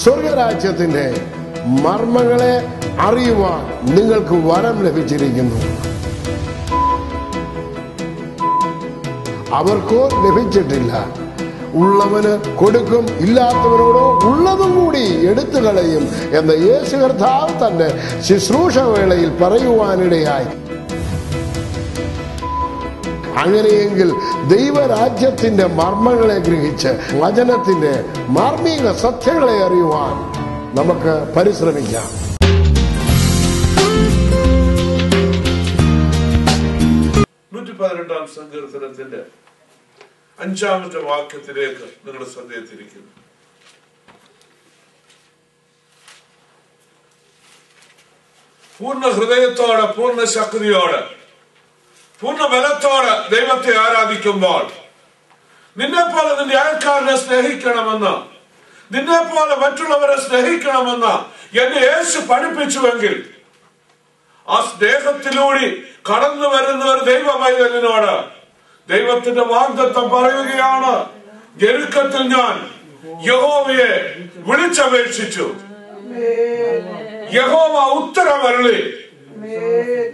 സ്വർഗരാജ്യത്തിന്റെ മർമ്മങ്ങളെ അറിയുവാൻ നിങ്ങൾക്ക് വരം ലഭിച്ചിരിക്കുന്നു. അവർക്കോ ലഭിച്ചിട്ടില്ല. ഉള്ളവന് കൊടുക്കും, ഇല്ലാത്തവരോടോ ഉള്ളതും കൂടി എടുത്തു കളയും എന്ന് യേശു കർത്താവ് തന്റെ ശുശ്രൂഷ വേളയിൽ പറയുവാനിടയായി. അങ്ങനെയെങ്കിൽ ദൈവരാജ്യത്തിന്റെ മർമ്മങ്ങളെ ഗ്രഹിച്ച് വചനത്തിന്റെ മാർമിക സത്യങ്ങളെ അറിയുവാൻ നമുക്ക് പരിശ്രമിക്കാം. 118 സങ്കീർത്തനത്തിന്റെ 5-ാമത്തെ വാക്യത്തിലേക്ക് നിങ്ങളുടെ ശ്രദ്ധയെത്തിരിക്കുന്നു. പൂർണ്ണ ഹൃദയത്തോടെ, പൂർണ്ണ ശക്തിയോടെ, പൂർണ്ണ ബലത്തോടെ ദൈവത്തെ ആരാധിക്കുമ്പോൾ നിന്നെ പോലെ നിന്റെ അയൽക്കാരനെ സ്നേഹിക്കണമെന്ന്, നിന്നെ പോലെ മറ്റുള്ളവരെ സ്നേഹിക്കണമെന്ന് എന്നെ യേശു പഠിപ്പിച്ചുവെങ്കിൽ ആ സ്നേഹത്തിലൂടെ കടന്നു വരുന്ന ഒരു ദൈവ പൈതലിനോട് ദൈവത്തിന്റെ വാഗ്ദത്തം പറയുകയാണ്, ഞെരുക്കത്തിൽ ഞാൻ യഹോവയെ വിളിച്ചപേക്ഷിച്ചു, യഹോവ ഉത്തരമരുളി,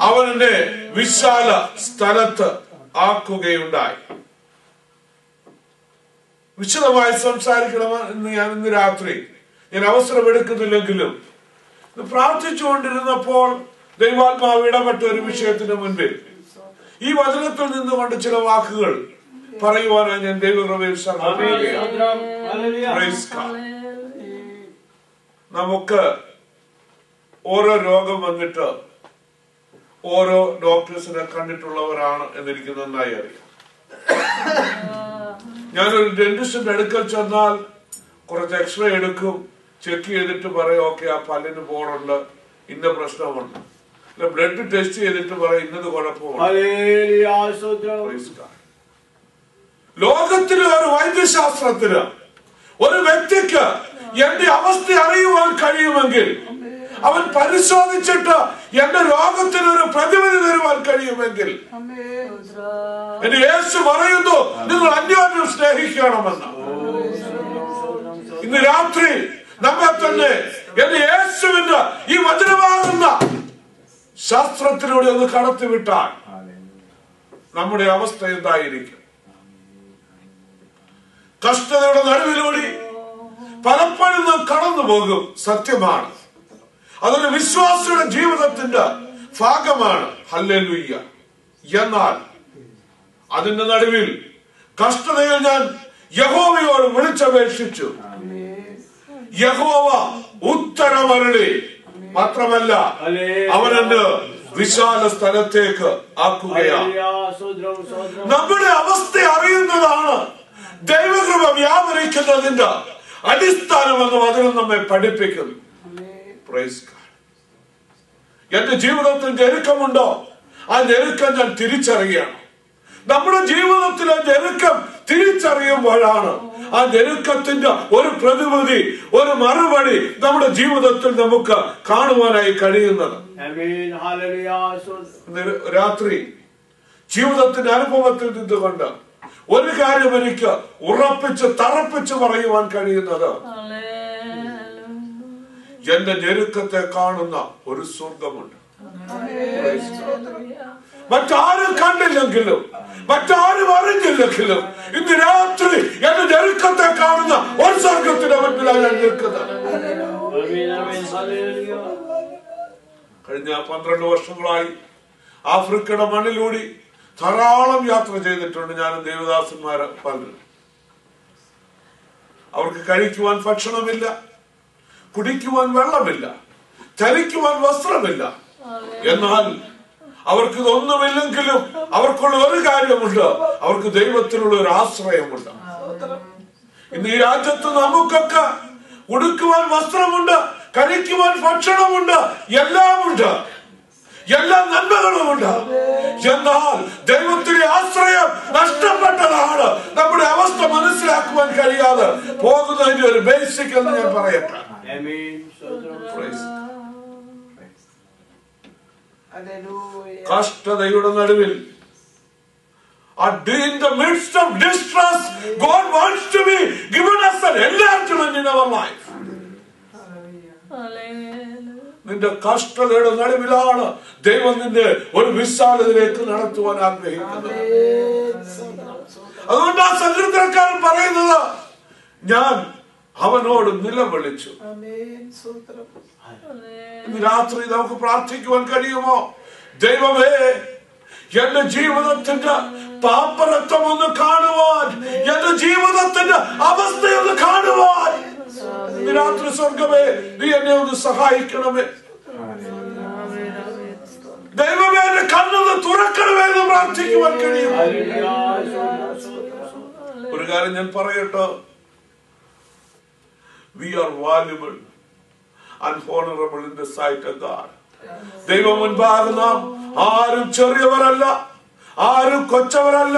അവനെ വിശാല സ്ഥലത്ത് ആക്കുകയുണ്ടായി. വിശദമായി സംസാരിക്കണമെന്ന് ഞാൻ ഇന്ന് രാത്രി അവസരം എടുക്കുന്നില്ലെങ്കിലും പ്രാർത്ഥിച്ചുകൊണ്ടിരുന്നപ്പോൾ ദൈവാത്മാവ് ഇടപെട്ട ഒരു വിഷയത്തിന് മുൻപിൽ ഈ വചനത്തിൽ നിന്നുകൊണ്ട് ചില വാക്കുകൾ പറയുവാനായി ഞാൻ ദൈവകൃപയിൽ സമർപ്പിക്കുകയാണ്. നമുക്ക് ഓരോ രോഗം വന്നിട്ട് ഓരോ ഡോക്ടേഴ്സിനെ കണ്ടിട്ടുള്ളവരാണ് എന്നെനിക്ക് നന്നായി അറിയാം. ഞാനൊരു ഡെന്റിസ്റ്റിന്റെ അടുക്കൽ ചെന്നാൽ കുറച്ച് എക്സ്റേ എടുക്കും, ചെക്ക് ചെയ്തിട്ട് പറയും ഓക്കെ ആ പല്ലിന് പോണുണ്ട്, ഇന്ന പ്രശ്നമുണ്ട്. ബ്ലഡ് ടെസ്റ്റ് ചെയ്തിട്ട് പറയും ഇന്നത് കുഴപ്പമുണ്ട്. ലോകത്തിലെ ഒരു വൈദ്യശാസ്ത്രത്തിന് ഒരു വ്യക്തിക്ക് എന്റെ അവസ്ഥ അറിയുവാൻ കഴിയുമെങ്കിൽ, അവൻ പരിശോധിച്ചിട്ട് എന്റെ രോഗത്തിന് ഒരു പ്രതിവിധി തരുവാൻ കഴിയുമെങ്കിൽ, എന്റെ യേശു പറയുന്നു നിങ്ങൾ അന്യോന്യം സ്നേഹിക്കണമെന്ന്. ഇന്ന് രാത്രി നമ്മെ തന്നെ എന്റെ യേശുവിന്റെ ഈ വചനമാകുന്ന ശാസ്ത്രത്തിലൂടെ ഒന്ന് കടത്തിവിട്ടാൽ നമ്മുടെ അവസ്ഥ എന്തായിരിക്കും? കഷ്ടതയുടെ നടുവിലൂടെ പലപ്പോഴും നാം കടന്നു പോകും, സത്യമാണ്. അതൊരു വിശ്വാസിയുടെ ജീവിതത്തിന്റെ ഭാഗമാണ്. ഹല്ലേലൂയ. എന്നാൽ അതിന്റെ നടുവിൽ കഷ്ടതയിൽ ഞാൻ യഹോവയോട് വിളിച്ചപേക്ഷിച്ചു, യഹോവ ഉത്തരമരുളി, മാത്രമല്ല അവനെന്നെ വിശാല സ്ഥലത്തേക്ക് ആക്കുകയാണ്. നമ്മുടെ അവസ്ഥ അറിയുന്നതാണ് ദൈവകൃപ വ്യാപരിക്കുന്നതിന്റെ അടിസ്ഥാനമെന്ന് വചനം നമ്മെ പഠിപ്പിക്കുന്നു. എന്റെ ജീവിതത്തിൽ ഞെരുക്കമുണ്ടോ? ആ ഞെരുക്കം ഞാൻ തിരിച്ചറിയണം. നമ്മുടെ ജീവിതത്തിലെ ഞെരുക്കം തിരിച്ചറിയുമ്പോഴാണ് ആ ഞെരുക്കത്തിന്റെ ഒരു പ്രതിവിധി, ഒരു മറുപടി നമ്മുടെ ജീവിതത്തിൽ നമുക്ക് കാണുവാനായി കഴിയുന്നത്. രാത്രി ജീവിതത്തിന്റെ അനുഭവത്തിൽ നിന്നുകൊണ്ട് ഒരു കാര്യം എനിക്ക് ഉറപ്പിച്ച് തറപ്പിച്ച് പറയുവാൻ കഴിയുന്നത്, എന്റെ ഞെരുക്കത്തെ കാണുന്ന ഒരു സ്വർഗമുണ്ട്. മറ്റാരും കണ്ടില്ലെങ്കിലും മറ്റാരും അറിഞ്ഞില്ലെങ്കിലും ഇന്ന് രാത്രി എന്റെ ഞെരുക്കത്തെ കാണുന്ന ഒരു സ്വർഗത്തിന്റെ മുൻപിലാണ് ഞാൻ നിൽക്കുന്നത്. കഴിഞ്ഞ 12 വർഷങ്ങളായി ആഫ്രിക്കയുടെ മണ്ണിലൂടെ ധാരാളം യാത്ര ചെയ്തിട്ടുണ്ട് ഞാനും ദേവദാസന്മാര് പലരും. അവർക്ക് കഴിക്കുവാൻ ഭക്ഷണമില്ല, കുടിക്കുവാൻ വെള്ളമില്ല, ധരിക്കുവാൻ വസ്ത്രമില്ല. എന്നാൽ അവർക്ക് ഇതൊന്നുമില്ലെങ്കിലും അവർക്കുള്ള ഒരു കാര്യമുണ്ട്, അവർക്ക് ദൈവത്തിലുള്ള ഒരു ആശ്രയമുണ്ട്. ഇന്ന് ഈ രാജ്യത്ത് നമുക്കൊക്കെ ഉടുക്കുവാൻ വസ്ത്രമുണ്ട്, കഴിക്കുവാൻ ഭക്ഷണമുണ്ട്, എല്ലാമുണ്ട്, എല്ലാ നന്മകളുമുണ്ട്. എന്നാൽ ദൈവത്തിന്റെ ആശ്രയം നഷ്ടപ്പെട്ടതാണ്. നമ്മുടെ അവസ്ഥ മനസ്സിലാക്കുവാൻ കഴിയാതെ പോകുന്നതിന്റെ ഒരു ബേസിക് എന്ന് ഞാൻ പറയട്ടെ. കഷ്ടതയുടെ നടുവിൽ, in the midst of distress, God wants to be given us an enlargement in our life. നിന്റെ കഷ്ടതയുടെ നടുവിലാണ് ദൈവം നിന്നെ ഒരു വിശാലതയിലേക്ക് നടത്തുവാൻ ആഗ്രഹിക്കുന്നത്. അതുകൊണ്ട് ആ സങ്കീർത്തനക്കാരൻ പറയുന്നത്, ഞാൻ അവനോട് നിലവിളിച്ചു. ഇന്ന് രാത്രി നമുക്ക് പ്രാർത്ഥിക്കുവാൻ കഴിയുമോ? ദൈവമേ, എന്റെ ജീവിതത്തിന്റെ പാപ്പരത്വം ഒന്ന് കാണുവാൻ, എന്റെ ജീവിതത്തിന്റെ അവസ്ഥയൊന്ന് കാണുവാൻ ഇന്ന് രാത്രി സ്വർഗമേ, നീ എന്നെ ഒന്ന് സഹായിക്കണമേ. ദൈവമേ, എന്റെ കണ്ണൊന്ന് തുറക്കണമേ എന്ന് പ്രാർത്ഥിക്കുവാൻ കഴിയും. ഒരു കാര്യം ഞാൻ പറയട്ടെ, we are valuable and honorable in the sight of God. ദൈവം മുൻപാകെ നാം ആരും ചെറിയവരല്ല, ആരും കൊച്ചവരല്ല,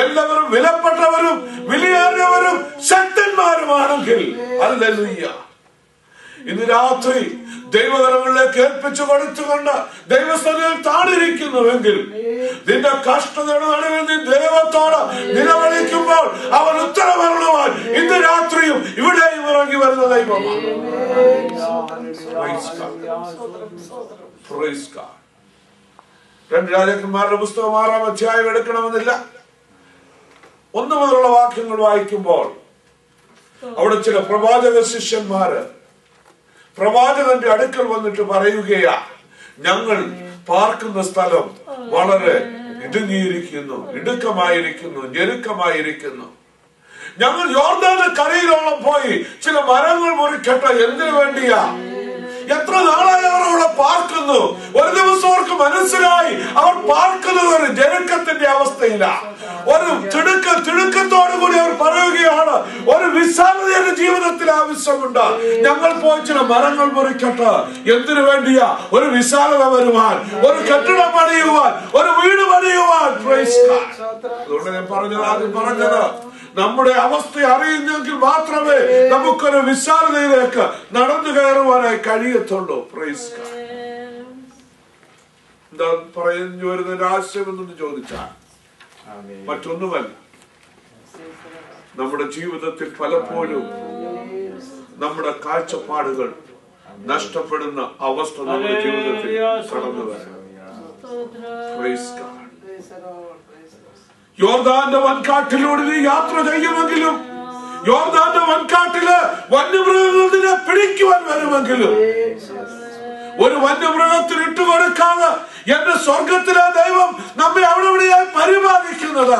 എല്ലാവരും വിലപ്പെട്ടവരും വിലയേറിയവരും ശക്തന്മാരുമാണെങ്കിൽ ഹല്ലേലൂയ. ഇന്ന് രാത്രി ദൈവകരങ്ങളിലേക്ക് ഏൽപ്പിച്ചു കൊടുത്തുകൊണ്ട് ദൈവസ്ഥയിൽ താണിരിക്കുന്നുവെങ്കിൽ നിന്റെ കഷ്ടതയുടെ നടുവിൽ നീ ദൈവത്തോട് നിലവിളിക്കുമ്പോൾ അവൻ ഉത്തരവരുളുവാൻ ഇന്ന് രാത്രിയും ഇവിടെയും ഇറങ്ങി വരുന്ന ദൈവമാണ്. രണ്ട് രാജാക്കന്മാരുടെ പുസ്തകം 6-ാം അധ്യായം എടുക്കണമെന്നില്ല. 1 മുതലുള്ള വാക്യങ്ങൾ വായിക്കുമ്പോൾ അവിടെ ചില പ്രവാചക ശിഷ്യന്മാര് പ്രവാചകന്റെ അടുക്കൽ വന്നിട്ട് പറയുകയാ, ഞങ്ങൾ പാർക്കുന്ന സ്ഥലം വളരെ ഇടുങ്ങിയിരിക്കുന്നു, ഇടുക്കമായിരിക്കുന്നു, ഞെരുക്കമായിരിക്കുന്നു. ഞങ്ങൾ യോർദാന്റെ കരയിലോളം പോയി ചില മരങ്ങൾ മുറിക്കട്ടെ. എന്തിനു വേണ്ടിയാ? എത്ര നാളായി അവർ അവിടെ പാർക്കുന്നു. ഒരു ദിവസം അവർക്ക് മനസ്സിലായി അവർ പാർക്കുന്നത് ഒരു ജനക്കത്തിന്റെ അവസ്ഥയില്ല. ഒരു തിടുക്കത്തോടു കൂടി അവർ പറയുകയാണ്, ഒരു വിശാലത എന്റെ ജീവിതത്തിൽ ആവശ്യമുണ്ട്. ഞങ്ങൾ പോയി ചില മരങ്ങൾ മുറിക്കട്ടെ. എന്തിനു വേണ്ടിയാ? ഒരു വിശാലത വരുവാൻ, ഒരു കെട്ടിടം പണിയുവാൻ, ഒരു വീട് പണിയുവാൻ. അതുകൊണ്ട് ഞാൻ ആദ്യം പറഞ്ഞത്, നമ്മുടെ അവസ്ഥ അറിയുന്നെങ്കിൽ മാത്രമേ നമുക്കൊരു വിശാലതയിലേക്ക് നടന്നു കയറുവാനായി കഴിയത്തുള്ളൂ. എന്താ പറഞ്ഞു വരുന്നതിന്റെ ആശയം എന്നൊന്ന് ചോദിച്ചാൽ മറ്റൊന്നുമല്ല, നമ്മുടെ ജീവിതത്തിൽ പലപ്പോഴും നമ്മുടെ കാഴ്ചപ്പാടുകൾ നഷ്ടപ്പെടുന്ന അവസ്ഥ നമ്മുടെ ജീവിതത്തിൽ കടന്നു വരാം. യോർദാന്റെ വൻകാട്ടിലൂടെ നീ യാത്ര ചെയ്യുമെങ്കിലും, യോർദാന്റെ വൻകാട്ടില് വന്യമൃഗങ്ങളെ പിടിക്കുവാൻ വരുമെങ്കിലും, ഒരു വന്യമൃഗത്തിന് ഇട്ടുകൊടുക്കാതെ എന്റെ സ്വർഗത്തിലെ ദൈവം നമ്മെ അവിടെ ഇവിടെയായി പരിപാലിക്കുന്നത്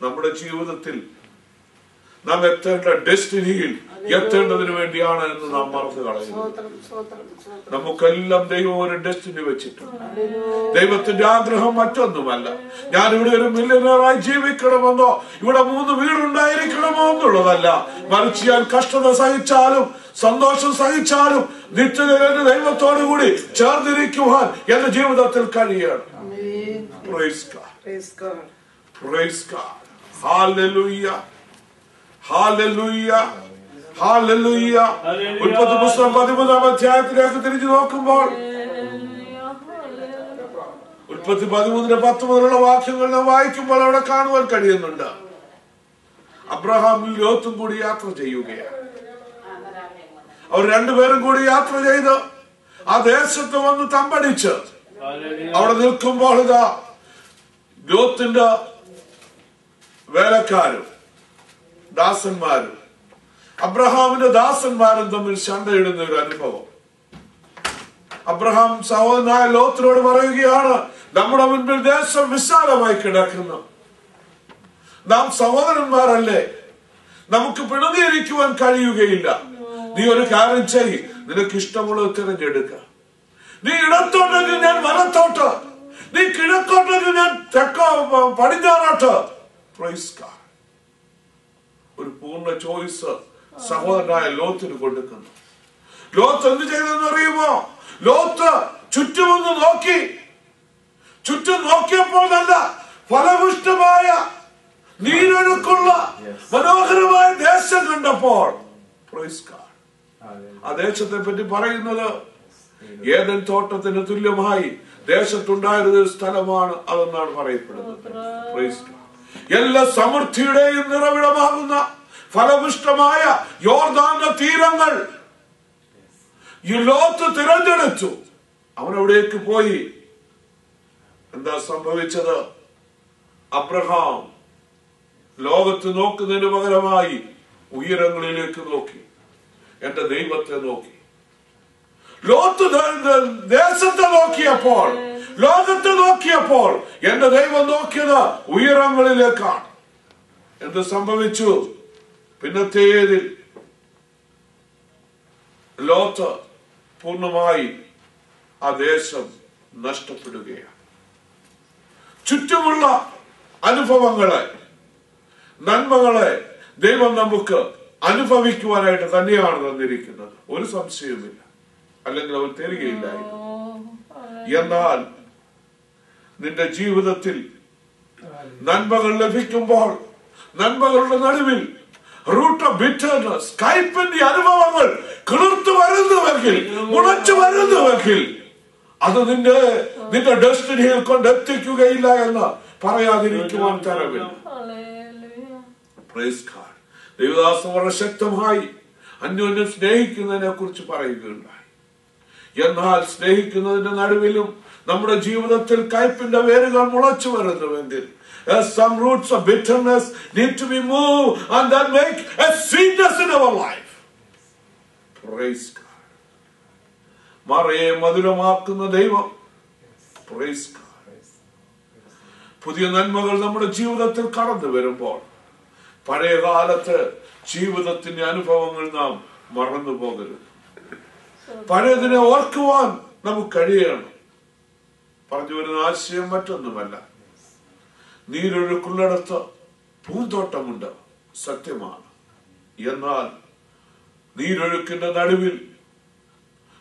നമ്മുടെ ജീവിതത്തിൽ നാം എത്തേണ്ട ഡെസ്റ്റിനിയിൽ എത്തേണ്ടതിന് വേണ്ടിയാണ് എന്ന് നാം മറന്നു കളയുന്നു. നമുക്കെല്ലാം ദൈവം ഒരു ഡെസ്റ്റിനി വെച്ചിട്ടുണ്ട്. ദൈവത്തിന്റെ ആഗ്രഹം മറ്റൊന്നുമല്ല, ഞാൻ ഇവിടെ ഒരു മില്യനറായി ജീവിക്കണമെന്നോ ഇവിടെ 3 വീടുണ്ടായിരിക്കണമോ എന്നുള്ളതല്ല. മറിച്ച് ഞാൻ കഷ്ടത സഹിച്ചാലും സന്തോഷം സഹിച്ചാലും നിത്യതയുടെ ദൈവത്തോടു കൂടി ചേർന്നിരിക്കുവാൻ എന്റെ ജീവിതത്തിൽ കഴിയണം. Praise God, praise God, hallelujah, hallelujah, hallelujah. ഉൽപ്പത്തി പുസ്തകം 13-ാം അധ്യായത്തിലേക്ക് തിരിഞ്ഞു നോക്കുമ്പോൾ ഉൽപ്പത്തി 13-10 മുതലുള്ള വാക്യങ്ങൾ നാം വായിക്കുമ്പോൾ അവിടെ കാണുവാൻ കഴിയുന്നുണ്ട്, അബ്രഹാമും ലോത്തും കൂടി യാത്ര ചെയ്യുകയാണ്. അവർ രണ്ടുപേരും കൂടി യാത്ര ചെയ്ത് ആ ദേശത്ത് വന്ന് തമ്പടിച്ച് അവിടെ നിൽക്കുമ്പോൾ ഇതാ ലോത്തിന്റെ വേലക്കാരും ദാസന്മാരും അബ്രഹാമിന്റെ ദാസന്മാരും തമ്മിൽ ശണ്ടയിടുന്ന ഒരു അനുഭവം. അബ്രഹാം സഹോദരനായ ലോത്തിനോട് പറയുകയാണ്, നമ്മുടെ മുൻപിൽ ദേശം വിശാലമായി കിടക്കുന്നു, നാം സഹോദരന്മാരല്ലേ, നമുക്ക് പിണങ്ങിയിരിക്കുവാൻ കഴിയുകയില്ല. നീ ഒരു കാര്യം ചെയ്യ്, നിനക്ക് ഇഷ്ടമുള്ളത് തിരഞ്ഞെടുക്ക. നീ ഇടത്തോട്ടെങ്കിൽ ഞാൻ വലത്തോട്ട്, നീ കിഴക്കോട്ടെങ്കിൽ ഞാൻ പടിഞ്ഞാറോട്ട്. Praise God. ഒരു പൂർണ്ണ ചോയ്സ് സഹോദരനായ ലോത്തിന് കൊടുക്കുന്നു. ലോത്ത് എന്ത് ചെയ്തെന്ന് അറിയുമോ? ലോത്ത് ചുറ്റുമൊന്ന് നോക്കി. ചുറ്റും നോക്കിയപ്പോൾ നല്ല ഫലപുഷ്ടമായ നീരൊഴുക്കുള്ള മനോഹരമായ ദേശം കണ്ടപ്പോൾ, ആ ദേശത്തെ പറ്റി പറയുന്നത് ഏദൻ തോട്ടത്തിന് തുല്യമായി ദേശത്തുണ്ടായിരുന്ന ഒരു സ്ഥലമാണ് അതെന്നാണ് പറയപ്പെടുന്നത്. എല്ലാ സമൃദ്ധിയുടെയും നിറവിടമാകുന്ന ഫലപുഷ്ടമായ യോർദാന്റെ തീരങ്ങൾ ഈ ലോത്ത് തിരഞ്ഞെടുത്തു. അവൻ അവിടേക്ക് പോയി. എന്താ സംഭവിച്ചത്? അബ്രഹാം ലോകത്ത് നോക്കുന്നതിന് പകരമായി ഉയരങ്ങളിലേക്ക് നോക്കി, എന്റെ ദൈവത്തെ നോക്കി. ലോത്ത് ദേശത്തെ നോക്കിയപ്പോൾ, ലോകത്തെ നോക്കിയപ്പോൾ എന്റെ ദൈവം നോക്കിയത് ഉയരങ്ങളിലേക്കാണ്. എന്ത് സംഭവിച്ചു? പിന്നത്തേതിൽ ലോത്ത് പൂർണ്ണമായി ആ ദേശം നഷ്ടപ്പെടുകയാണ്. ചുറ്റുമുള്ള അനുഭവങ്ങളെ, നന്മകളെ ദൈവം നമുക്ക് അനുഭവിക്കുവാനായിട്ട് തന്നെയാണ് തന്നിരിക്കുന്നത്. ഒരു സംശയവുമില്ല. അല്ലെങ്കിൽ അവൻ തരികയില്ലായിരുന്നു. എന്നാൽ നിന്റെ ജീവിതത്തിൽ നന്മകൾ ലഭിക്കുമ്പോൾ, നന്മകളുടെ നടുവിൽ റൂട്ട് ഓഫ് ബിറ്റർനെസ്, കയ്പിന്റെ അനുഭവങ്ങൾ കിളിർത്തു വരുന്നുവെങ്കിൽ, മുളച്ചു വരുന്നുവെങ്കിൽ അത് നിന്റെ ഡെസ്റ്റിനിയിൽ കൊണ്ടെത്തിക്കുകയില്ല എന്ന് പറയാതിരിക്കുവാൻ തരമില്ല. Praise God. ദൈവദാസൻ വളരെ ശക്തമായി അന്യോന്യം സ്നേഹിക്കുന്നതിനെ കുറിച്ച് പറയുകയുണ്ടായി. എന്നാൽ സ്നേഹിക്കുന്നതിന്റെ നടുവിലും നമ്മുടെ ജീവിതത്തിൽ കയ്പിന്റെ വേരുകൾ മുളച്ചു വരുന്നുവെങ്കിൽ, some roots of bitterness need to be moved and that make a sweetness in our life. Praise God. മറയെ മധുരമാക്കുന്ന ദൈവം. Praise God. പുതിയ നന്മകൾ നമ്മുടെ ജീവിതത്തിൽ കടന്നു വരുമ്പോൾ പഴയ കാലത്ത് ജീവിതത്തിന്റെ അനുഭവങ്ങൾ നാം മറന്നു പോകരുത്. പഴയതിനെ ഓർക്കുവാൻ നമുക്ക് കഴിയണം. പറഞ്ഞു വരുന്ന ആശയം മറ്റൊന്നുമല്ല. നീരൊഴുക്കുള്ളിടത്ത് പൂന്തോട്ടമുണ്ട്, സത്യമാണ്. എന്നാൽ നീരൊഴുക്കിന്റെ നടുവിൽ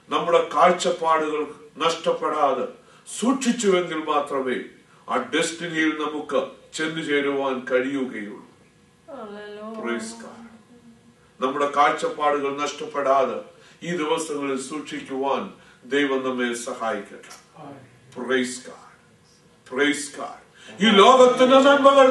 നമ്മുടെ കാഴ്ചപ്പാടുകൾ നഷ്ടപ്പെടാതെ സൂക്ഷിച്ചുവെങ്കിൽ മാത്രമേ ആ ഡെസ്റ്റിനിയിൽ നമുക്ക് ചെന്നു ചേരുവാൻ കഴിയുകയുള്ളൂ. നമ്മുടെ കാഴ്ചപ്പാടുകൾ നഷ്ടപ്പെടാതെ ഈ ദിവസങ്ങളിൽ സൂക്ഷിക്കുവാൻ ദൈവം നമ്മെ സഹായിക്കട്ടെ. Praise God. Praise God. ഈ ലോകത്തിന്റെ നന്മകൾ,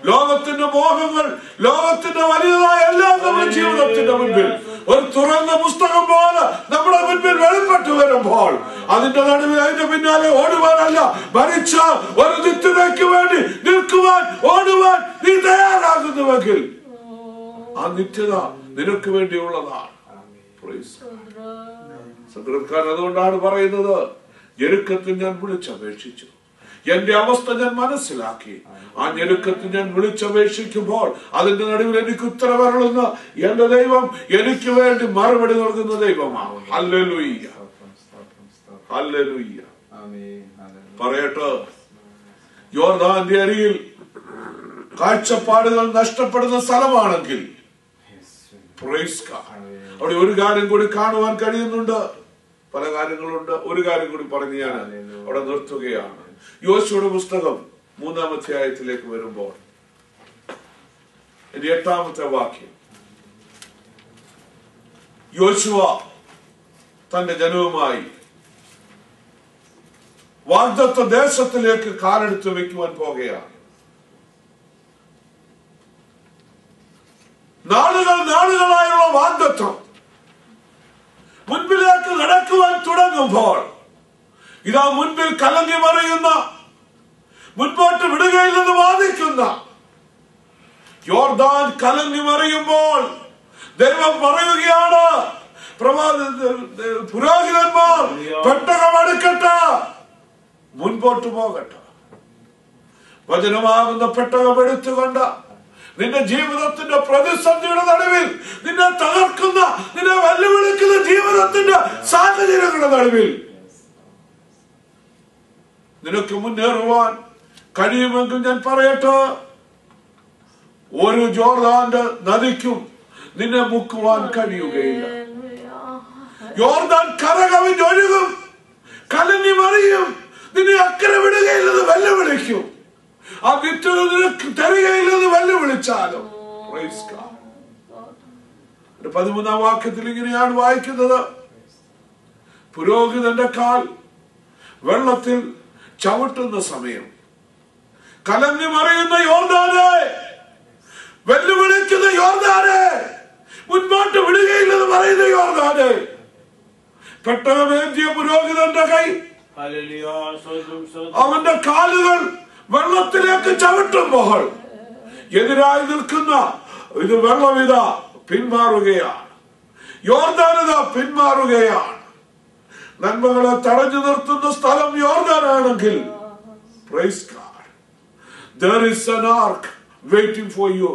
ലോകത്തിന്റെ മോഹങ്ങൾ, ലോകത്തിന്റെ വലുതായ എല്ലാം നമ്മുടെ ജീവിതത്തിന്റെ മുൻപിൽ ഒരു തുറന്ന പുസ്തകം പോലെ നമ്മുടെ മുൻപിൽ വെളിപ്പെട്ടു വരുമ്പോൾ അതിന്റെ നടുവിൽ അതിന്റെ പിന്നാലെ ഓടുവാനല്ല, മറിച്ച ഒരു നിത്യതയ്ക്ക് വേണ്ടി നിൽക്കുവാൻ, ഓടുവാൻ നീ തയ്യാറാകുന്നുവെങ്കിൽ ആ നിത്യത നിനക്ക് വേണ്ടിയുള്ളതാണ്. സങ്കീർത്തനക്കാരൻ അതുകൊണ്ടാണ് പറയുന്നത്, ഞെരുക്കത്തിൽ ഞാൻ വിളിച്ചപേക്ഷിച്ചു, എന്റെ അവസ്ഥ ഞാൻ മനസ്സിലാക്കി. ആ ഞെരുക്കത്തിൽ ഞാൻ വിളിച്ചപേക്ഷിക്കുമ്പോൾ അതിന്റെ നടുവിൽ എനിക്ക് ഉത്തരവരുളുന്ന എന്റെ ദൈവം എനിക്ക് വേണ്ടി മറുപടി നൽകുന്ന ദൈവമാണ്. Hallelujah, hallelujah. പറയട്ടെ, യോർദാന്റെ അരിയിൽ കാഴ്ചപ്പാടുകൾ നഷ്ടപ്പെടുന്ന സ്ഥലമാണെങ്കിൽ അവിടെ ഒരു കാര്യം കൂടി കാണുവാൻ കഴിയുന്നുണ്ട്. പല കാര്യങ്ങളുണ്ട്. ഒരു കാര്യം കൂടി പറഞ്ഞ് ഞാൻ അവിടെ നിർത്തുകയാണ്. യോശുവയുടെ പുസ്തകം 3-ാം അധ്യായത്തിലേക്ക് വരുമ്പോൾ 8-ാമത്തെ വാക്യം, യോശുവ തന്റെ ജനവുമായി വാഗ്ദത്ത ദേശത്തിലേക്ക് കാലെടുത്ത് വെക്കുവാൻ പോകുകയാണ്. നാളുകളായുള്ള വാഗ്ദത്തം മുൻപിലേക്ക് നടക്കുവാൻ തുടങ്ങുമ്പോൾ ഇതാ മുൻപിൽ കലങ്ങി മറിയുന്ന, മുൻപോട്ട് വിടുകയില്ലെന്ന് വാദിക്കുന്ന യോർദാൻ കലങ്ങി മറിയുമ്പോൾ ദൈവം പറയുകയാണ്, പുരോഹിതന്മാർ പെട്ടകം എടുക്കട്ടെ, മുൻപോട്ട് പോകട്ടെ. വചനമാകുന്ന പെട്ടകം എടുത്തുകൊണ്ട് നിന്റെ ജീവിതത്തിന്റെ പ്രതിസന്ധിയുടെ നടുവിൽ, നിന്നെ തകർക്കുന്ന, നിന്നെ വെല്ലുവിളിക്കുന്ന ജീവിതത്തിന്റെ സാഹചര്യങ്ങളുടെ നടുവിൽ നിനക്ക് മുന്നേറുവാൻ കഴിയുമെങ്കിൽ ഞാൻ പറയട്ടെ, ഒരു ജോർദാന്റെ നദിക്കും നിന്നെ മുക്കുവാൻ കഴിയുകയില്ല. യോർദാൻ കരകവിഞ്ഞൊഴുകും, കലങ്ങി മറിയും, നിന്നെ അക്കരെ വിടുകയില്ലെന്ന് വെല്ലുവിളിക്കും. ആ വിത്തുകൾ നിനക്ക് തരികയില്ലെന്ന് വെല്ലുവിളിച്ചാലും. 13-ാം വാക്യത്തിൽ ഇങ്ങനെയാണ് വായിക്കുന്നത്, പുരോഹിതന്റെ കാൽ വെള്ളത്തിൽ ചവിട്ടുന്ന സമയം കലങ്ങി മറിയുന്ന യോർദാനെ വെല്ലുവിളിക്കുന്ന യോർദാനെ, മുൻപോട്ട് വിടുകയില്ലെന്ന് പറയുന്ന യോർദാനെ, പെട്ടകമേന്തിയ പുരോഹിതന്റെ കൈ, അവന്റെ കാലുകൾ വെള്ളത്തിലേക്ക് ചവിട്ടുമ്പോൾ എതിരായി നിൽക്കുന്ന ഇത് വെള്ളമിത പിന്മാറുകയാണ്, യോർദാനിത പിന്മാറുകയാണ്. നന്മകളെ തടഞ്ഞു നിർത്തുന്ന സ്ഥലം യോർദാനാണെങ്കിൽ, praise God, there is an ark waiting for you,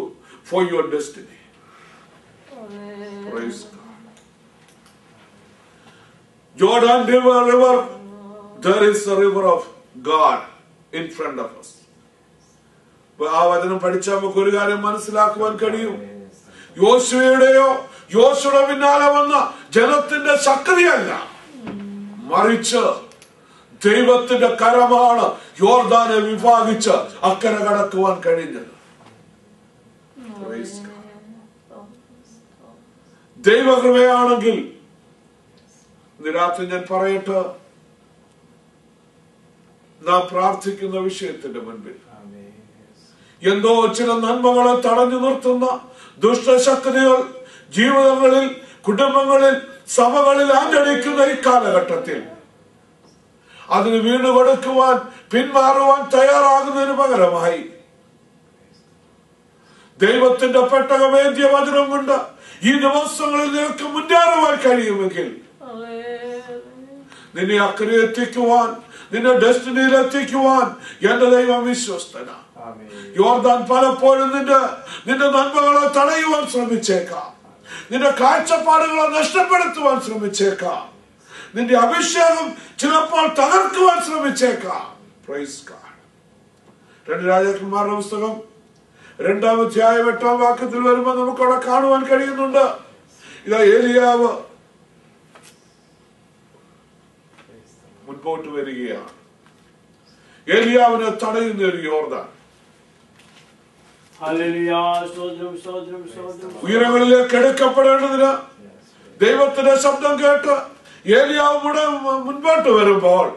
for your destiny. Praise God. Jordan River, there is a river of God in front of us. ആ വചനം പഠിച്ചാൽ നമുക്ക് ഒരു കാര്യം മനസ്സിലാക്കുവാൻ കഴിയും. യോശുവയുടെ പിന്നാലെ വന്ന ജനത്തിന്റെ ശക്തിയല്ല, മറിച്ച് ദൈവത്തിന്റെ കരമാണ് യോർദാനെ വിഭാഗിച്ച് അക്കരെ കടക്കുവാൻ കഴിഞ്ഞത്. ദൈവകൃപയാണെങ്കിൽ ഇന്ന് രാത്രി ഞാൻ പറയട്ടെ, നാം പ്രാർത്ഥിക്കുന്ന വിഷയത്തിന്റെ മുൻപിൽ എന്തോ ചില നന്മകളെ തടഞ്ഞു നിർത്തുന്ന ദുഷ്ടശക്തികൾ ജീവിതങ്ങളിൽ, കുടുംബങ്ങളിൽ, സഭകളിൽ ആഞ്ഞടിക്കുന്ന ഈ കാലഘട്ടത്തിൽ അതിന് വീണ്ടുകൊടുക്കുവാൻ, പിന്മാറുവാൻ തയ്യാറാകുന്നതിന് പകരമായി ദൈവത്തിന്റെ പെട്ടകമേന്തിയ വചനം കൊണ്ട് ഈ ദിവസങ്ങളിൽ നിനക്ക് മുന്നേറുവാൻ കഴിയുമെങ്കിൽ, നിന്നെ അക്കരെ എത്തിക്കുവാൻ, നിന്നെ ഡെസ്റ്റിനിയിൽ എത്തിക്കുവാൻ എന്റെ ദൈവം വിശ്വസ്തനാണ്. യോർദാൻ പലപ്പോഴും നിന്റെ നന്മകളെ തടയുവാൻ ശ്രമിച്ചേക്കാം, നിന്റെ കാഴ്ചപ്പാടുകളെ നഷ്ടപ്പെടുത്തുവാൻ ശ്രമിച്ചേക്കാം, നിന്റെ അഭിഷേകം ചിലപ്പോൾ തകർക്കുവാൻ ശ്രമിച്ചേക്കാം. Praise God. 2 രാജാക്കന്മാരുടെ പുസ്തകം 2-ാം അധ്യായം 8-ാം വാക്യത്തിൽ വരുമ്പോൾ നമുക്കവിടെ കാണുവാൻ കഴിയുന്നുണ്ട്. ഇതാ ഏലിയാവ് മുൻപോട്ട് വരികയാണ്. ഏലിയാവിനെ തടയുന്ന ഒരു യോർദാൻ ഉയരങ്ങളിലേക്ക് എടുക്കപ്പെടേണ്ടതിന് ദൈവത്തിന്റെ ശബ്ദം കേട്ട് ഏലിയാവ് മുൻപോട്ട് വരുമ്പോൾ,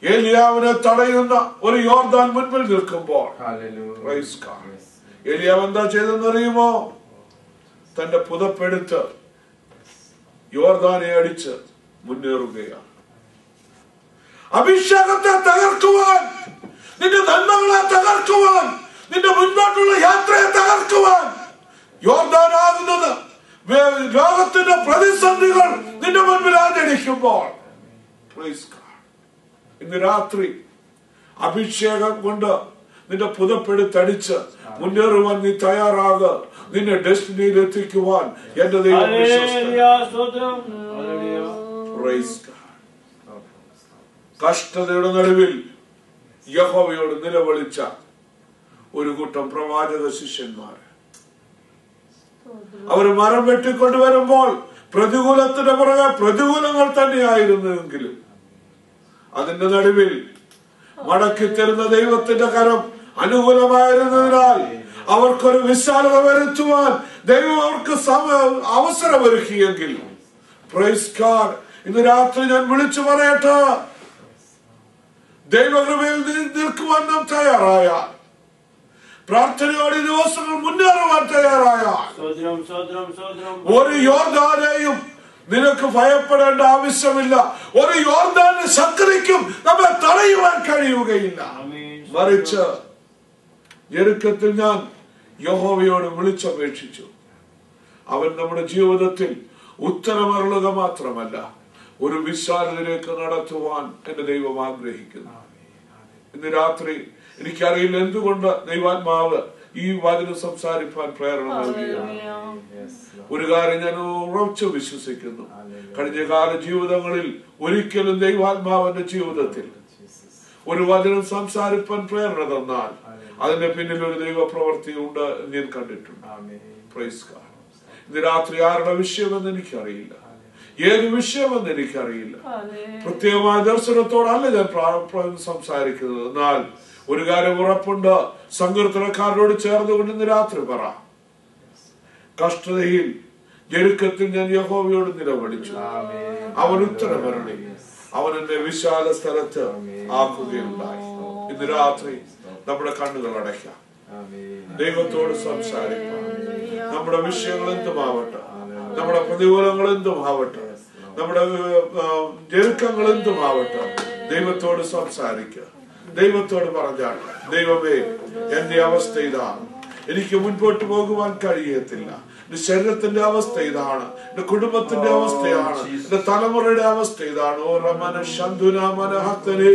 ഏലിയാവിനെ തടയുന്ന ഒരു യോർദാൻ മുൻപിൽ നിൽക്കുമ്പോൾ, ഏലിയാവ് എന്താ ചെയ്തെന്നറിയുമോ? തന്റെ പുതപ്പെടുത്ത് യോർദാനെ അടിച്ച് മുന്നേറുകയാണ്. അഭിഷേകത്തെ തകർക്കുവാൻ, നിന്റെ നന്മകളെ തകർക്കുവാൻ, നിന്റെ മുൻപോട്ടുള്ള യാത്രയെ തകർക്കുവാൻ യോർദാനാകുന്നത് ലോകത്തിന്റെ പ്രതിസന്ധികൾ നിന്റെ മുൻപിൽ ആഞ്ഞടിക്കുമ്പോൾ, ഇന്ന് രാത്രി അഭിഷേകം കൊണ്ട് നിന്റെ പുതപ്പെടുത്തടിച്ച് മുന്നേറുവാൻ നീ തയ്യാറാക. നിന്നെ ഡെസ്റ്റിനിയിൽ എത്തിക്കുവാൻ എന്റെ ദൈവം വിശ്വസ്തനാണ്. കഷ്ടതയുടെ നടുവിൽ യഹോവയോട് നിലവിളിച്ച ഒരു കൂട്ടം പ്രവാചക ശിഷ്യന്മാർ, അവർ മരം വെട്ടിക്കൊണ്ടുവരുമ്പോൾ പ്രതികൂലത്തിന്റെ പുറകെ പ്രതികൂലങ്ങൾ തന്നെയായിരുന്നുവെങ്കിലും അതിന്റെ നടുവിൽ മടക്കി തരുന്ന ദൈവത്തിന്റെ കരം അനുകൂലമായിരുന്നതിനാൽ അവർക്കൊരു വിശാലത വരുത്തുവാൻ ദൈവം അവർക്ക് അവസരമൊരുക്കിയെങ്കിൽ, പ്രൈസ് ഗോഡ്, ഇന്ന് രാത്രി ഞാൻ വിളിച്ചു പറയട്ടെ, ദൈവകൃപയിൽ നിൽക്കുവാൻ നാം തയ്യാറായ, പ്രാർത്ഥനയോടെ ദിവസങ്ങൾ മുന്നേറുവാൻ തയ്യാറായ, ഒരു യോർദാനെയും നിനക്ക് ഭയപ്പെടേണ്ട ആവശ്യമില്ല. ഒരു യോർദാന്റെ ശക്തിക്കും നമ്മെ തടയുവാൻ കഴിയുകയില്ല. മറിച്ച് ഞെരുക്കത്തിൽ ഞാൻ യഹോവയോട് വിളിച്ചപേക്ഷിച്ചു. അവൻ നമ്മുടെ ജീവിതത്തിൽ ഉത്തരമരുളുക മാത്രമല്ല, ഒരു വിശാലതയിലേക്ക് നടത്തുവാൻ എന്റെ ദൈവം ആഗ്രഹിക്കുന്നു. ഇന്ന് രാത്രി എനിക്കറിയില്ല എന്തുകൊണ്ട് ദൈവാത്മാവ് ഈ വചനം സംസാരിപ്പാൻ പ്രേരണ നൽകുകയാണ്. ഒരു കാര്യം ഞാൻ ഉറച്ചു വിശ്വസിക്കുന്നു, കഴിഞ്ഞ കാല ജീവിതങ്ങളിൽ ഒരിക്കലും ദൈവാത്മാവിന്റെ ജീവിതത്തിൽ ഒരു വചനം സംസാരിപ്പാൻ പ്രേരണ തന്നാൽ അതിന്റെ പിന്നിൽ ഒരു ദൈവപ്രവൃത്തി ഉണ്ട് ഞാൻ കണ്ടിട്ടുണ്ട്. Praise God. ഇന്ന് രാത്രി ആരുടെ വിഷയമെന്ന് എനിക്കറിയില്ല, ഏത് വിഷയമെന്ന് എനിക്കറിയില്ല, പ്രത്യേകമായ ദർശനത്തോടല്ല ഞാൻ സംസാരിക്കുന്നത്. എന്നാൽ ഒരു കാര്യം ഉറപ്പുണ്ട്, സങ്കീർത്തനക്കാരനോട് ചേർന്നുകൊണ്ട് ഇന്ന് രാത്രി പറ, കഷ്ടതയിൽ ഞെരുക്കത്തിൽ ഞാൻ യഹോവയോട് നിലവിളിച്ചു, അവൻ ഉത്തരമരുളി, അവൻ എന്നെ വിശാല സ്ഥലത്ത് ആക്കുകയുണ്ടായി. ഇന്ന് രാത്രി നമ്മുടെ കണ്ണുകൾ അടയ്ക്കാം, ദൈവത്തോട് സംസാരിക്കാം. നമ്മുടെ വിഷയങ്ങൾ എന്തുമാവട്ടെ, നമ്മുടെ പ്രതികൂലങ്ങൾ എന്തുമാവട്ടെ, നമ്മുടെ ഞെരുക്കങ്ങൾ എന്തുമാവട്ടെ, ദൈവത്തോട് സംസാരിക്കുക. ദൈവത്തോട് പറഞ്ഞാൽ, ദൈവമേ എന്റെ അവസ്ഥ ഇതാണ്, എനിക്ക് മുൻപോട്ട് പോകുവാൻ കഴിയത്തില്ല, എന്റെ ശരീരത്തിന്റെ അവസ്ഥ ഇതാണ്, എന്റെ കുടുംബത്തിന്റെ അവസ്ഥയാണ്, എന്റെ തലമുറയുടെ അവസ്ഥ ഇതാണ്. ഓ റമന ശന്ധുന മനഹത്തനെ